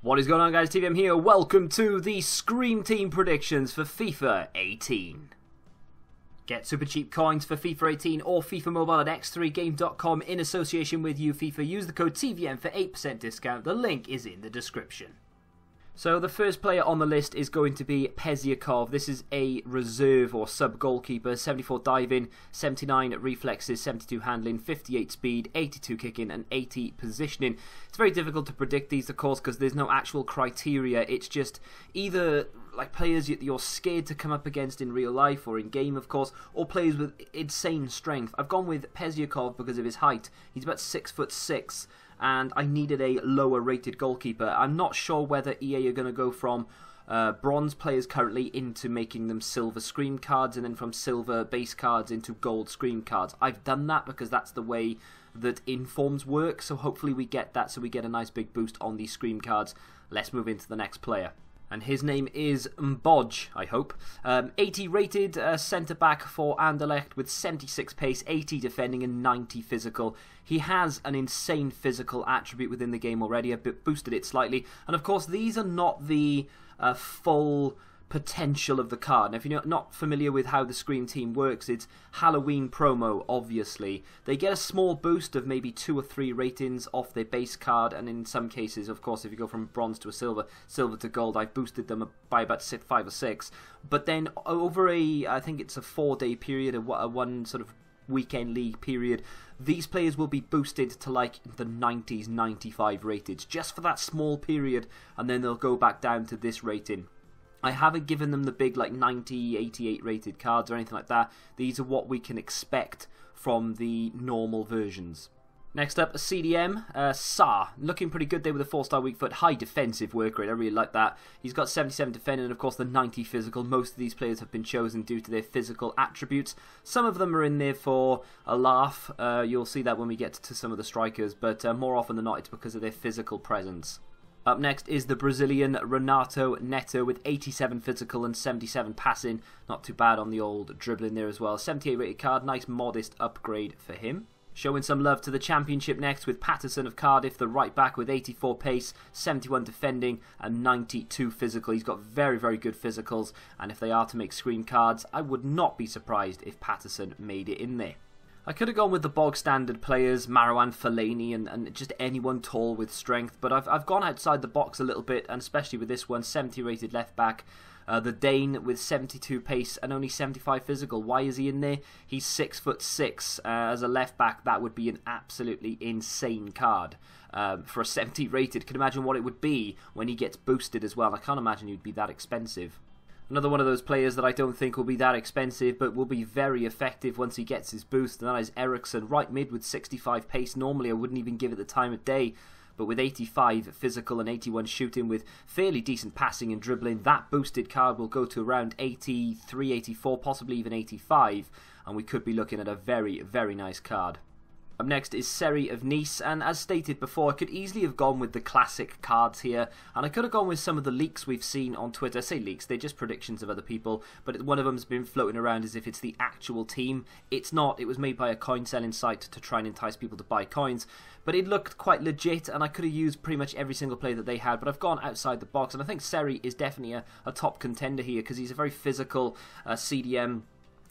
What is going on, guys? TVM here. Welcome to the Scream Team predictions for FIFA 18. Get super cheap coins for FIFA 18 or FIFA Mobile at x3game.com in association with FIFA. Use the code TVM for 8% discount. The link is in the description. So the first player on the list is going to be Peziakov. This is a reserve or sub goalkeeper. 74 diving, 79 reflexes, 72 handling, 58 speed, 82 kicking and 80 positioning. It's very difficult to predict these, of course, because there's no actual criteria. It's just either like players you're scared to come up against in real life or in game, of course, or players with insane strength. I've gone with Peziakov because of his height. He's about 6'6". And I needed a lower rated goalkeeper. I'm not sure whether EA are going to go from bronze players currently into making them silver scream cards, and then from silver base cards into gold scream cards. I've done that because that's the way that informs work, so hopefully we get that, so we get a nice big boost on these scream cards. Let's move into the next player. And his name is Mboj, I hope. 80 rated centre-back for Anderlecht with 76 pace, 80 defending and 90 physical. He has an insane physical attribute within the game already. I've boosted it slightly. And of course, these are not the full potential of the card. Now, if you're not familiar with how the Scream Team works, it's Halloween promo, obviously. They get a small boost of maybe 2 or 3 ratings off their base card, and in some cases, of course, if you go from bronze to a silver, silver to gold, I've boosted them by about 5 or 6. But then over I think it's a 4-day period, a one sort of weekend league period, these players will be boosted to like the 90s, 95 rated, just for that small period, and then they'll go back down to this rating. I haven't given them the big like 90, 88 rated cards or anything like that. These are what we can expect from the normal versions. Next up, a CDM, Sa, looking pretty good there with a 4-star weak foot, high defensive work rate, I really like that. He's got 77 defending and of course the 90 physical. Most of these players have been chosen due to their physical attributes. Some of them are in there for a laugh, you'll see that when we get to some of the strikers, but more often than not it's because of their physical presence. Up next is the Brazilian Renato Neto with 87 physical and 77 passing. Not too bad on the old dribbling there as well. 78 rated card, nice modest upgrade for him. Showing some love to the Championship next with Patterson of Cardiff, the right back with 84 pace, 71 defending and 92 physical. He's got very, very good physicals, and if they are to make screen cards, I would not be surprised if Patterson made it in there. I could have gone with the bog standard players, Marouane Fellaini and just anyone tall with strength, but I've gone outside the box a little bit, and especially with this one, 70 rated left back. The Dane with 72 pace and only 75 physical. Why is he in there? He's 6'6". As a left back, that would be an absolutely insane card. For a 70 rated, can you imagine what it would be when he gets boosted as well? I can't imagine he'd be that expensive. Another one of those players that I don't think will be that expensive, but will be very effective once he gets his boost, and that is Eriksson, right mid with 65 pace. Normally I wouldn't even give it the time of day, but with 85 physical and 81 shooting with fairly decent passing and dribbling, that boosted card will go to around 83, 84, possibly even 85, and we could be looking at a very, very nice card. Up next is Seri of Nice, and as stated before, I could easily have gone with the classic cards here, and I could have gone with some of the leaks we've seen on Twitter. I say leaks, they're just predictions of other people, but one of them's been floating around as if it's the actual team. It's not. It was made by a coin selling site to try and entice people to buy coins, but it looked quite legit, and I could have used pretty much every single player that they had, but I've gone outside the box, and I think Seri is definitely a top contender here, because he's a very physical CDM,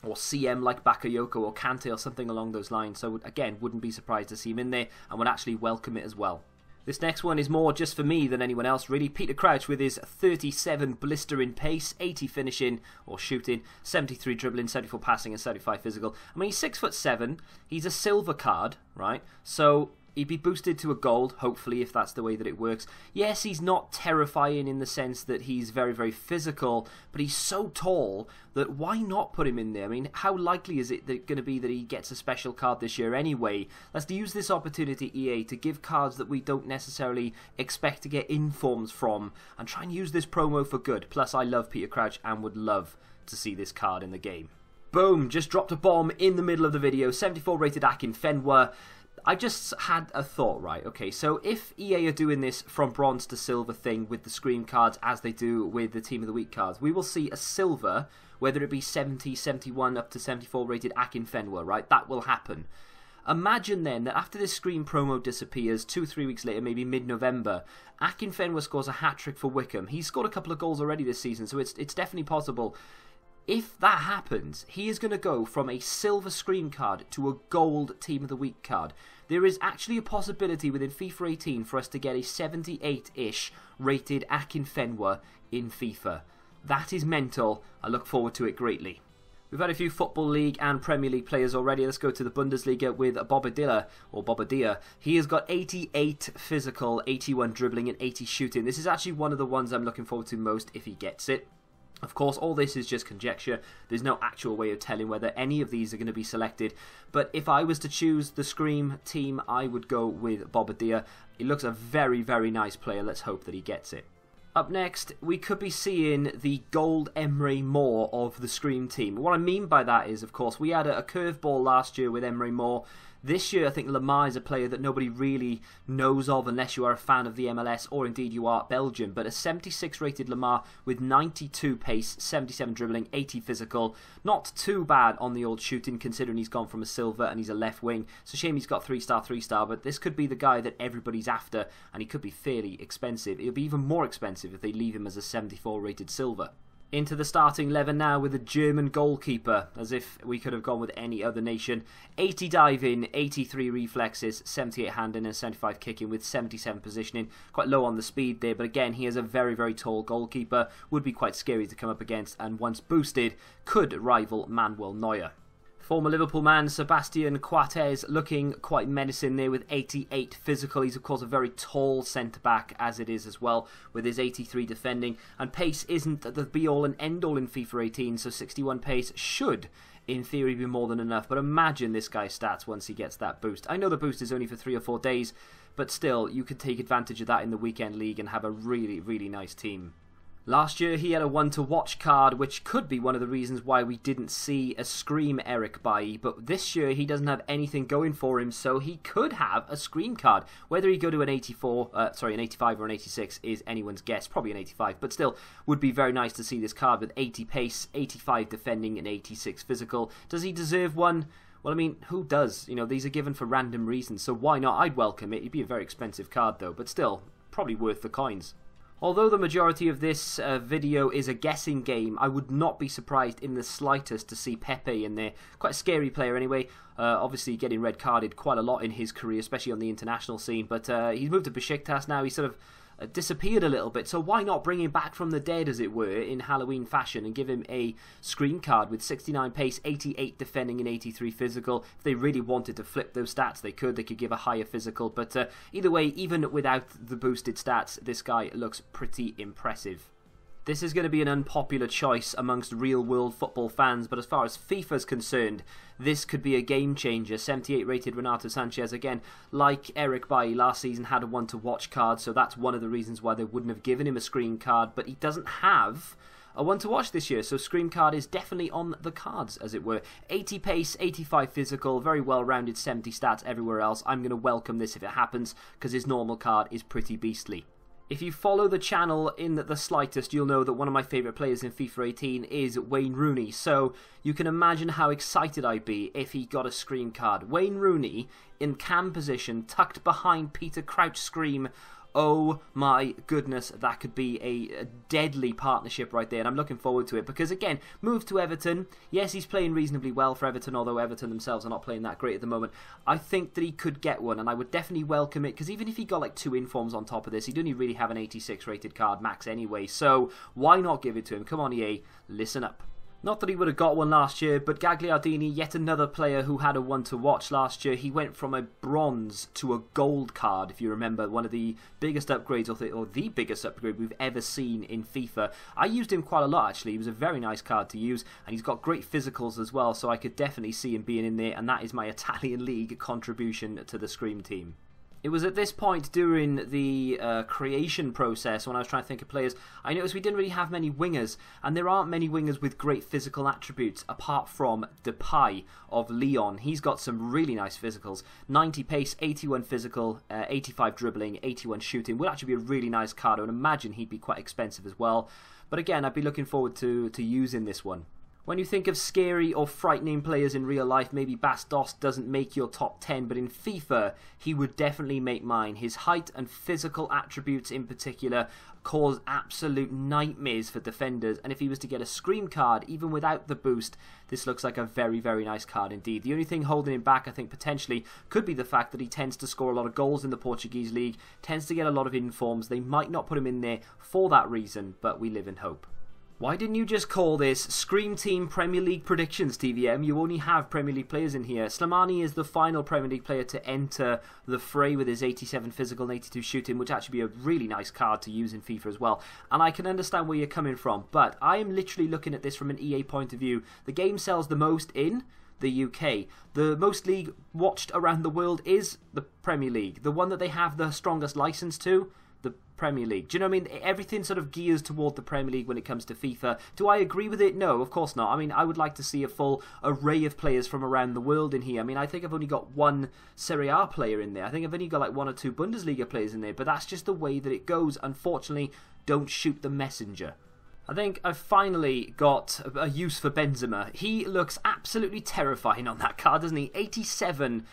or CM like Bakayoko or Kante or something along those lines. So again, wouldn't be surprised to see him in there and would actually welcome it as well. This next one is more just for me than anyone else really. Peter Crouch with his 37 blistering pace, 80 finishing or shooting, 73 dribbling, 74 passing and 75 physical. I mean, he's 6'7", he's a silver card, right? So he'd be boosted to a gold, hopefully, if that's the way that it works. Yes, he's not terrifying in the sense that he's very, very physical, but he's so tall that why not put him in there? I mean, how likely is it going to be that he gets a special card this year anyway? Let's use this opportunity, EA, to give cards that we don't necessarily expect to get informs from, and try and use this promo for good. Plus, I love Peter Crouch and would love to see this card in the game. Boom, just dropped a bomb in the middle of the video. 74 rated Akinfenwa. I just had a thought, right? Okay, so if EA are doing this from bronze to silver thing with the Scream cards as they do with the Team of the Week cards, we will see a silver, whether it be 70, 71 up to 74 rated Akinfenwa, right? That will happen. Imagine then that after this Scream promo disappears, 2-3 weeks later, maybe mid-November, Akinfenwa scores a hat-trick for Wickham. He's scored a couple of goals already this season, so it's definitely possible. If that happens, he is going to go from a silver Scream card to a gold Team of the Week card. There is actually a possibility within FIFA 18 for us to get a 78-ish rated Akinfenwa in FIFA. That is mental. I look forward to it greatly. We've had a few Football League and Premier League players already. Let's go to the Bundesliga with Bobadilla. He has got 88 physical, 81 dribbling and 80 shooting. This is actually one of the ones I'm looking forward to most if he gets it. Of course, all this is just conjecture. There's no actual way of telling whether any of these are going to be selected. But if I was to choose the Scream team, I would go with Bobadilla. He looks a very, very nice player. Let's hope that he gets it. Up next, we could be seeing the gold Emre Mor of the Scream team. What I mean by that is, of course, we had a curveball last year with Emre Mor. This year, I think Lamar is a player that nobody really knows of unless you are a fan of the MLS or indeed you are Belgian. But a 76 rated Lamar with 92 pace, 77 dribbling, 80 physical. Not too bad on the old shooting considering he's gone from a silver and he's a left wing. It's a shame he's got 3-star, but this could be the guy that everybody's after and he could be fairly expensive. It'll be even more expensive if they leave him as a 74 rated silver. Into the starting 11 now with a German goalkeeper, as if we could have gone with any other nation. 80 diving, 83 reflexes, 78 handing and 75 kicking with 77 positioning. Quite low on the speed there, but again, he is a very, very tall goalkeeper. Would be quite scary to come up against and once boosted, could rival Manuel Neuer. Former Liverpool man Sebastian Coates looking quite menacing there with 88 physical. He's of course a very tall centre-back as it is as well with his 83 defending. And pace isn't the be-all and end-all in FIFA 18, so 61 pace should in theory be more than enough. But imagine this guy's stats once he gets that boost. I know the boost is only for 3 or 4 days, but still you could take advantage of that in the weekend league and have a really, really nice team. Last year he had a one-to-watch card, which could be one of the reasons why we didn't see a Scream Eric Bailly, but this year he doesn't have anything going for him, so he could have a Scream card. Whether he go to an 85 or an 86 is anyone's guess, probably an 85, but still would be very nice to see this card with 80 pace, 85 defending and 86 physical. Does he deserve one? Well, I mean, who does? You know, these are given for random reasons, so why not? I'd welcome it. It'd be a very expensive card though, but still, probably worth the coins. Although the majority of this video is a guessing game, I would not be surprised in the slightest to see Pepe in there. Quite a scary player anyway, obviously getting red carded quite a lot in his career, especially on the international scene, but he's moved to Besiktas now. He's sort of disappeared a little bit, so why not bring him back from the dead, as it were, in Halloween fashion and give him a Scream card with 69 pace, 88 defending and 83 physical. If they really wanted to flip those stats, they could give a higher physical, but either way, even without the boosted stats, this guy looks pretty impressive. This is going to be an unpopular choice amongst real-world football fans, but as far as FIFA's concerned, this could be a game changer. 78 rated Renato Sanchez, again, like Eric Bailly last season, had a one-to-watch card, so that's one of the reasons why they wouldn't have given him a Scream card, but he doesn't have a one-to-watch this year, so Scream card is definitely on the cards, as it were. 80 pace, 85 physical, very well-rounded 70 stats everywhere else. I'm going to welcome this if it happens, because his normal card is pretty beastly. If you follow the channel in the slightest, you'll know that one of my favourite players in FIFA 18 is Wayne Rooney, so you can imagine how excited I'd be if he got a Scream card. Wayne Rooney in cam position, tucked behind Peter Crouch Scream. Oh my goodness, that could be a deadly partnership right there, and I'm looking forward to it because, again, move to Everton. Yes, he's playing reasonably well for Everton, although Everton themselves are not playing that great at the moment. I think that he could get one, and I would definitely welcome it, because even if he got like 2 informs on top of this, he'd only really have an 86 rated card max anyway, so why not give it to him? Come on, EA, listen up. Not that he would have got one last year, but Gagliardini, yet another player who had a one-to-watch last year. He went from a bronze to a gold card, if you remember, one of the biggest upgrades, or the biggest upgrade we've ever seen in FIFA. I used him quite a lot, actually. He was a very nice card to use, and he's got great physicals as well, so I could definitely see him being in there, and that is my Italian League contribution to the Scream team. It was at this point during the creation process, when I was trying to think of players, I noticed we didn't really have many wingers, and there aren't many wingers with great physical attributes apart from Depay of Lyon. He's got some really nice physicals. 90 pace, 81 physical, 85 dribbling, 81 shooting. Would actually be a really nice card. I would imagine he'd be quite expensive as well. But again, I'd be looking forward to using this one. When you think of scary or frightening players in real life, maybe Bas Dost doesn't make your top 10, but in FIFA, he would definitely make mine. His height and physical attributes in particular cause absolute nightmares for defenders, and if he was to get a Scream card, even without the boost, this looks like a very, very nice card indeed. The only thing holding him back, I think, potentially, could be the fact that he tends to score a lot of goals in the Portuguese league, tends to get a lot of informs. They might not put him in there for that reason, but we live in hope. Why didn't you just call this Scream Team Premier League Predictions, TVM? You only have Premier League players in here. Slimani is the final Premier League player to enter the fray with his 87 physical and 82 shooting, which actually be a really nice card to use in FIFA as well. And I can understand where you're coming from, but I am literally looking at this from an EA point of view. The game sells the most in the UK. The most league watched around the world is the Premier League. The one that they have the strongest license to, the Premier League. Do you know what I mean? Everything sort of gears toward the Premier League when it comes to FIFA. Do I agree with it? No, of course not. I mean, I would like to see a full array of players from around the world in here. I mean, I think I've only got one Serie A player in there. I think I've only got like 1 or 2 Bundesliga players in there, but that's just the way that it goes. Unfortunately, don't shoot the messenger. I think I've finally got a use for Benzema. He looks absolutely terrifying on that card, doesn't he? 87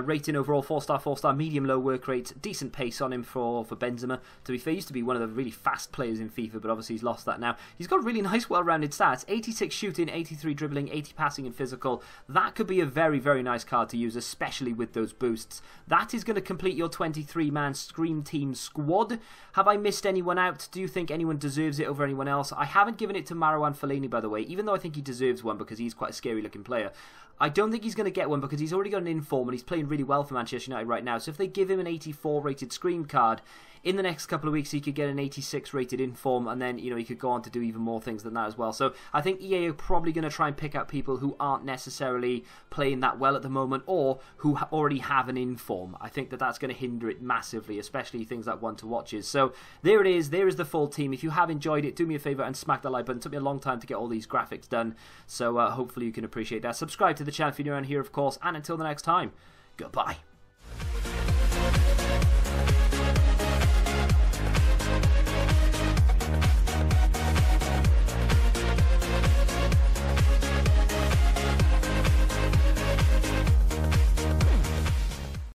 rating overall, 4-star, medium-low work rate, decent pace on him for Benzema. To be fair, he used to be one of the really fast players in FIFA, but obviously he's lost that now. He's got really nice, well-rounded stats. 86 shooting, 83 dribbling, 80 passing and physical. That could be a very, very nice card to use, especially with those boosts. That is going to complete your 23-man Scream Team squad. Have I missed anyone out? Do you think anyone deserves it over anyone else? I haven't given it to Marouane Fellaini, by the way, even though I think he deserves one because he's quite a scary-looking player. I don't think he's going to get one because he's already got an inform and he's playing really well for Manchester United right now. So if they give him an 84 rated Scream card, in the next couple of weeks he could get an 86 rated inform, and then, you know, he could go on to do even more things than that as well. So I think EA are probably going to try and pick out people who aren't necessarily playing that well at the moment, or who already have an inform. I think that that's going to hinder it massively, especially things like one-to-watches. So there it is. There is the full team. If you have enjoyed it, do me a favour and smack the like button. It took me a long time to get all these graphics done, so hopefully you can appreciate that. Subscribe to the channel if you're new around here, of course, and until the next time, goodbye.